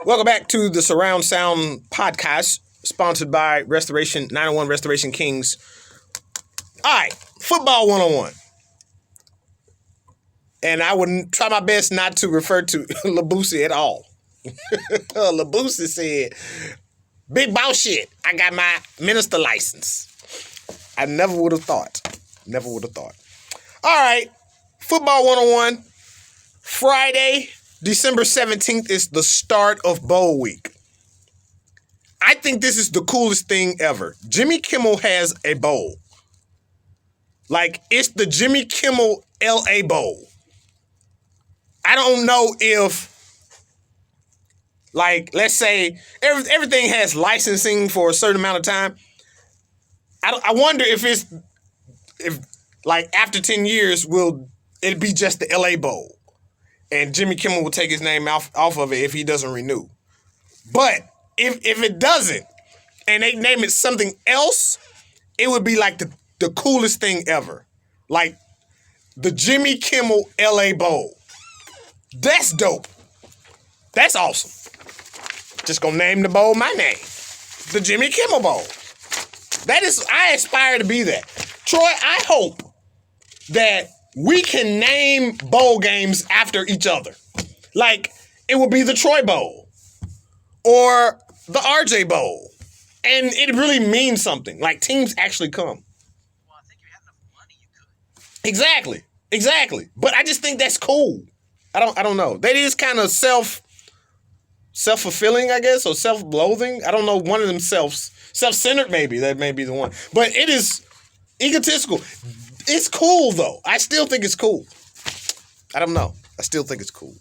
Welcome back to the Surround Sound podcast, sponsored by Restoration 901 Restoration Kings. All right, football 101. And I would try my best not to refer to Boosie at all. Boosie said, big boss shit, I got my minister license. I never would have thought. Never would have thought. All right, football 101. Friday, December 17th is the start of bowl week. I think this is the coolest thing ever. Jimmy Kimmel has a bowl. Like, it's the Jimmy Kimmel LA Bowl. I don't know if, like, let's say everything has licensing for a certain amount of time. I wonder if like after 10 years, will it be just the LA Bowl? And Jimmy Kimmel will take his name off of it if he doesn't renew. But if it doesn't, and they name it something else, it would be like the coolest thing ever. Like the Jimmy Kimmel LA Bowl. That's dope. That's awesome. Just gonna name the bowl my name. The Jimmy Kimmel Bowl. I aspire to be that. Troy, I hope that we can name bowl games after each other. Like, it would be the Troy Bowl or the RJ Bowl. And it really means something. Like, teams actually come. Well, I think if you had enough money, you could. Exactly. But I just think that's cool. I don't know. That is kind of self-fulfilling, I guess, or self-loathing. I don't know. One of them self-centered, maybe. That may be the one. But it is egotistical. It's cool, though. I still think it's cool. I don't know. I still think it's cool.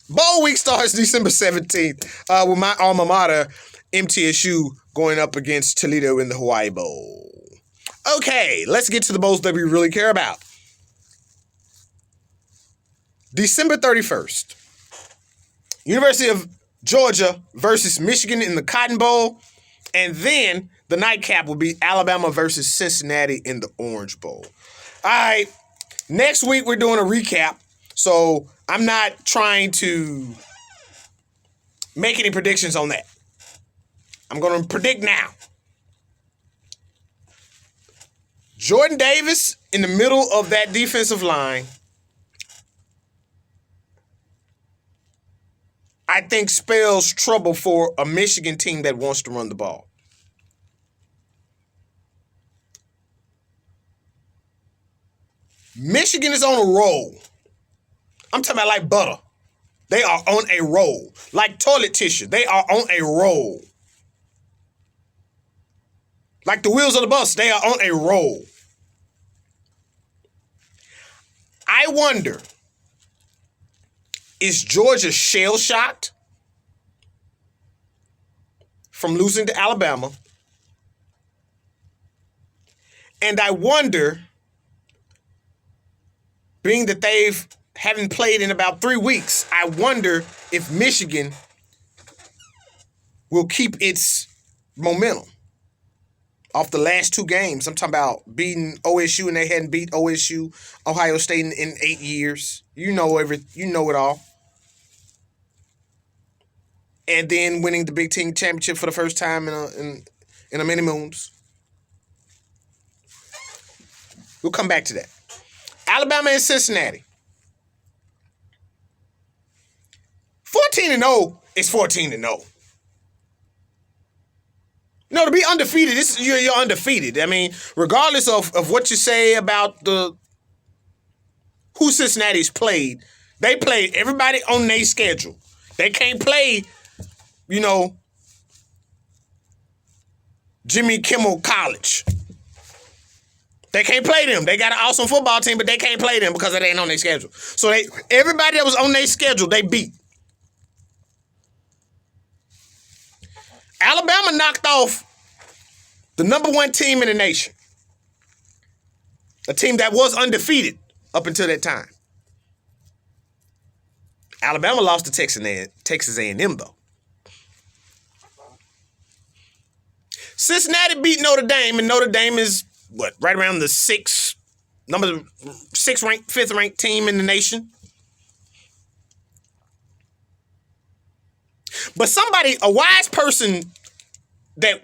Bowl week starts December 17th with my alma mater, MTSU, going up against Toledo in the Hawaii Bowl. Okay, let's get to the bowls that we really care about. December 31st, University of Georgia versus Michigan in the Cotton Bowl. And then the nightcap will be Alabama versus Cincinnati in the Orange Bowl. All right, next week we're doing a recap. So I'm not trying to make any predictions on that. I'm going to predict now. Jordan Davis in the middle of that defensive line, I think spells trouble for a Michigan team that wants to run the ball. Michigan is on a roll. I'm talking about like butter. They are on a roll. Like toilet tissue. They are on a roll. Like the wheels of the bus. They are on a roll. I wonder, is Georgia shell-shocked from losing to Alabama? And I wonder, being that haven't played in about 3 weeks, I wonder if Michigan will keep its momentum off the last 2 games. I'm talking about beating OSU, and they hadn't beat OSU, Ohio State in 8 years. You know it all. And then winning the Big Ten championship for the first time in a many moons. We'll come back to that. Alabama and Cincinnati. 14-0 is 14-0. No, to be undefeated, you're undefeated. I mean, regardless of what you say about who Cincinnati's played, they played everybody on their schedule. They can't play, Jimmy Kimmel College. They can't play them. They got an awesome football team, but they can't play them because it ain't on their schedule. So everybody that was on their schedule, they beat. Alabama knocked off the number 1 team in the nation. A team that was undefeated up until that time. Alabama lost to Texas A&M, though. Cincinnati beat Notre Dame, and Notre Dame is, right around the 5th ranked team in the nation. But a wise person that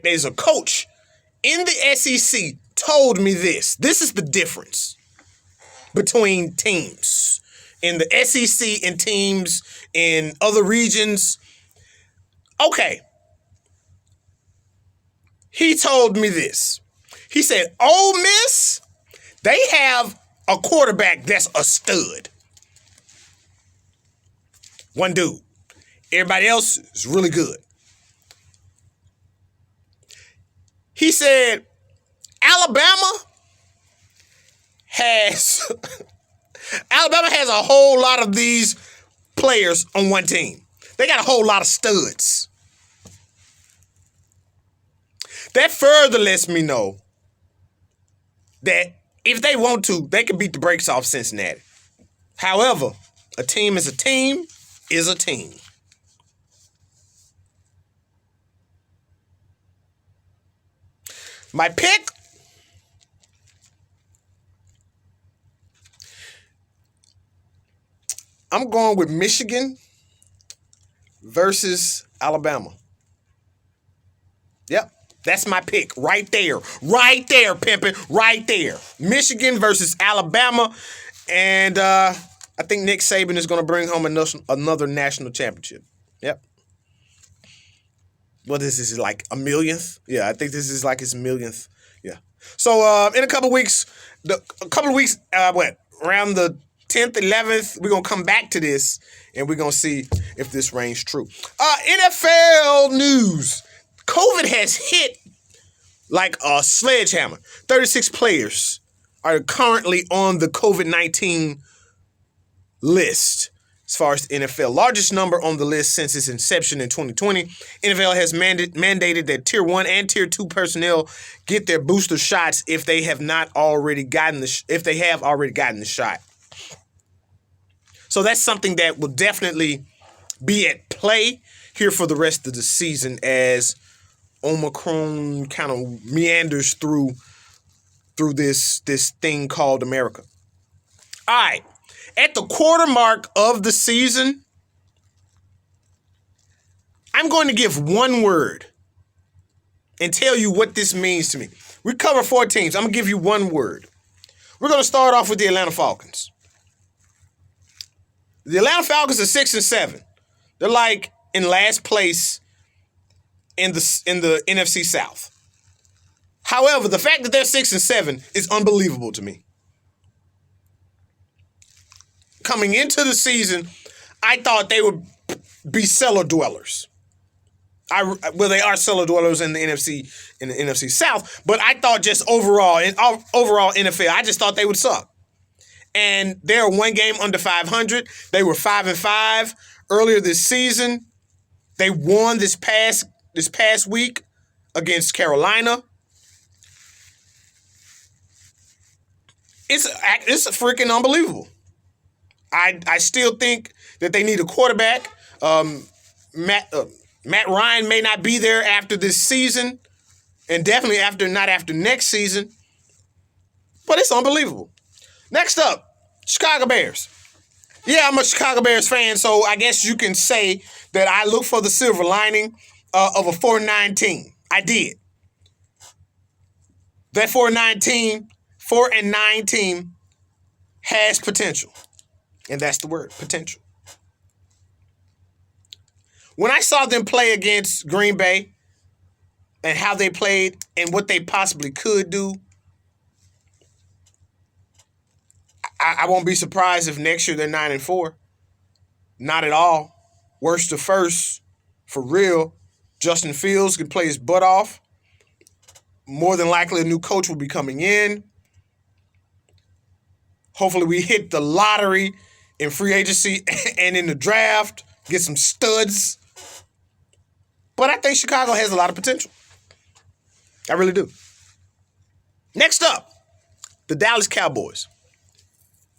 is a coach in the SEC told me this. This is the difference between teams in the SEC and teams in other regions. Okay. He told me this. He said, Ole Miss, they have a quarterback that's a stud. One dude. Everybody else is really good. He said, Alabama has a whole lot of these players on one team. They got a whole lot of studs. That further lets me know that if they want to, they can beat the brakes off Cincinnati. However, a team is a team is a team. My pick, I'm going with Michigan versus Alabama. Yep, that's my pick right there. Right there, pimpin', right there. Michigan versus Alabama. And I think Nick Saban is going to bring home another national championship. Yep. What is this? Like a millionth? Yeah, I think this is like his millionth. Yeah. So in a couple weeks, around the 10th, 11th, we're going to come back to this and we're going to see if this reigns true. NFL news. COVID has hit like a sledgehammer. 36 players are currently on the COVID-19 list as far as the NFL. Largest number on the list since its inception in 2020. NFL has mandated that Tier 1 and Tier 2 personnel get their booster shots if they have already gotten the shot. So that's something that will definitely be at play here for the rest of the season as Omicron kind of meanders through this thing called America. All right. At the quarter mark of the season, I'm going to give one word and tell you what this means to me. We cover 4 teams. I'm going to give you one word. We're going to start off with the Atlanta Falcons. The Atlanta Falcons are 6-7. They're like in last place in the NFC South. However, the fact that they're 6-7 is unbelievable to me. Coming into the season, I thought they would be cellar dwellers. They are cellar dwellers in the NFC South, but I thought just overall NFL, I just thought they would suck. And they're 1 game under 500. They were 5-5 earlier this season. They won this past week against Carolina. It's freaking unbelievable. I still think that they need a quarterback. Matt Ryan may not be there after this season, and definitely not after next season. But it's unbelievable. Next up, Chicago Bears. Yeah, I'm a Chicago Bears fan, so I guess you can say that I look for the silver lining of a 4-9 team. I did. That 4-9 team has potential. And that's the word, potential. When I saw them play against Green Bay and how they played and what they possibly could do, I won't be surprised if next year they're 9-4. Not at all. Worst to first, for real. Justin Fields can play his butt off. More than likely, a new coach will be coming in. Hopefully, we hit the lottery in free agency and in the draft. Get some studs. But I think Chicago has a lot of potential. I really do. Next up, the Dallas Cowboys.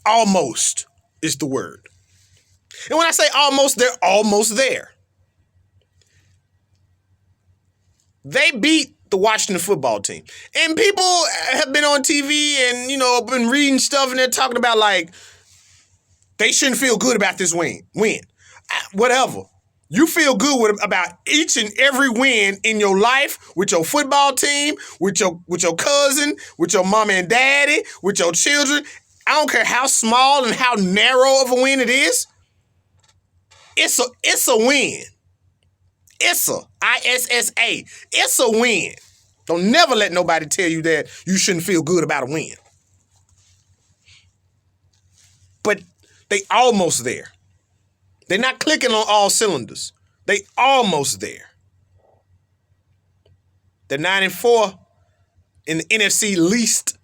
Almost is the word. And when I say almost, they're almost there. They beat the Washington football team. And people have been on TV and, been reading stuff and they're talking about like, they shouldn't feel good about this win. Whatever. You feel good about each and every win in your life with your football team, with your cousin, with your mama and daddy, with your children. I don't care how small and how narrow of a win it is. It's a win. ISSA, ISSA. It's a win. Don't never let nobody tell you that you shouldn't feel good about a win. But they almost there. They're not clicking on all cylinders. They almost there. They're 9-4 in the NFC least.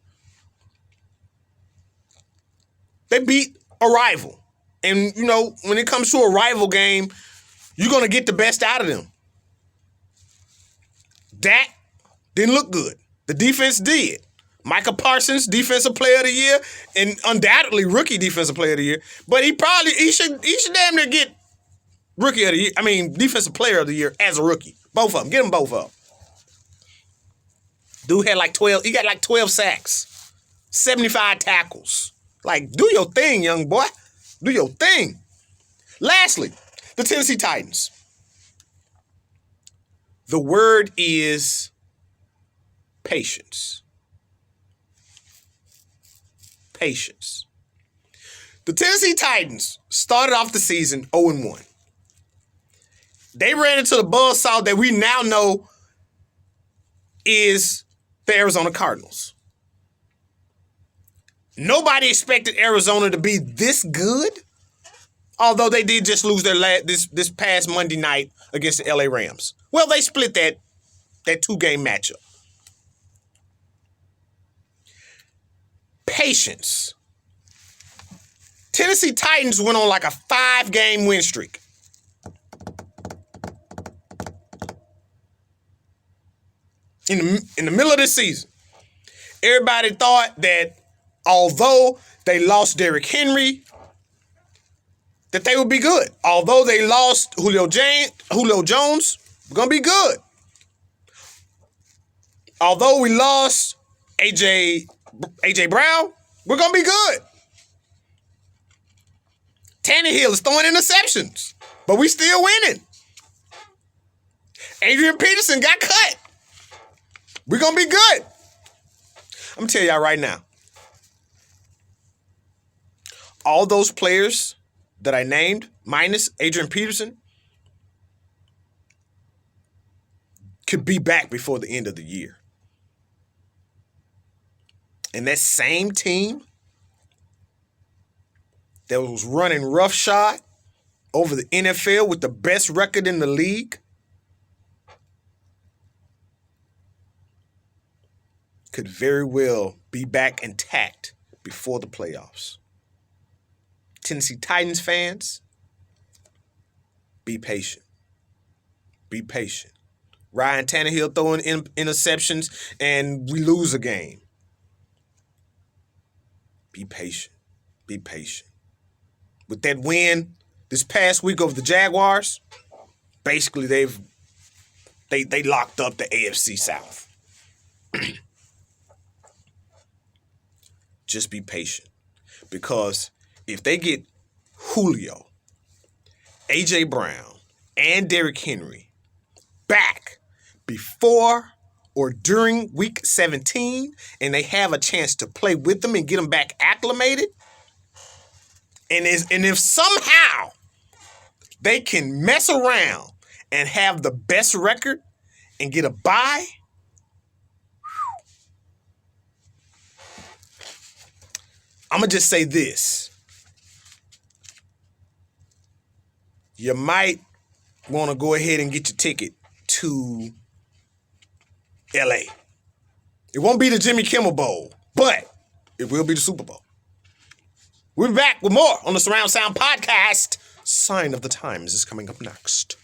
They beat a rival. And, you know, when it comes to a rival game, you're going to get the best out of them. Dak didn't look good. The defense did. Micah Parsons, Defensive Player of the Year, and undoubtedly Rookie Defensive Player of the Year. But he should damn near get Rookie of the Year. I mean, Defensive Player of the Year as a rookie. Both of them. Get them both up. Dude had like 12. He got like 12 sacks, 75 tackles. Like, do your thing, young boy. Do your thing. Lastly, the Tennessee Titans. The word is patience. Patience. The Tennessee Titans started off the season 0-1. They ran into the buzzsaw that we now know is the Arizona Cardinals. Nobody expected Arizona to be this good, although they did just lose their this past Monday night against the LA Rams. Well, they split that 2-game matchup. Patience. Tennessee Titans went on like a 5-game win streak. In the middle of this season, everybody thought that although they lost Derrick Henry, that they would be good. Although they lost Julio Jones, we're going to be good. Although we lost A.J. Brown, we're going to be good. Tannehill is throwing interceptions, but we still winning. Adrian Peterson got cut. We're going to be good. I'm going to tell y'all right now. All those players that I named, minus Adrian Peterson, could be back before the end of the year. And that same team that was running roughshod over the NFL with the best record in the league could very well be back intact before the playoffs. Tennessee Titans fans, be patient. Be patient. Ryan Tannehill throwing interceptions and we lose a game. Be patient. Be patient. With that win this past week over the Jaguars, basically they locked up the AFC South. Just be patient. Because if they get Julio, A.J. Brown, and Derrick Henry back before or during week 17, and they have a chance to play with them and get them back acclimated, and if somehow they can mess around and have the best record and get a bye, I'm going to just say this. You might want to go ahead and get your ticket to LA. It won't be the Jimmy Kimmel Bowl, but it will be the Super Bowl. We'll be back with more on the Surround Sound Podcast. Sign of the Times is coming up next.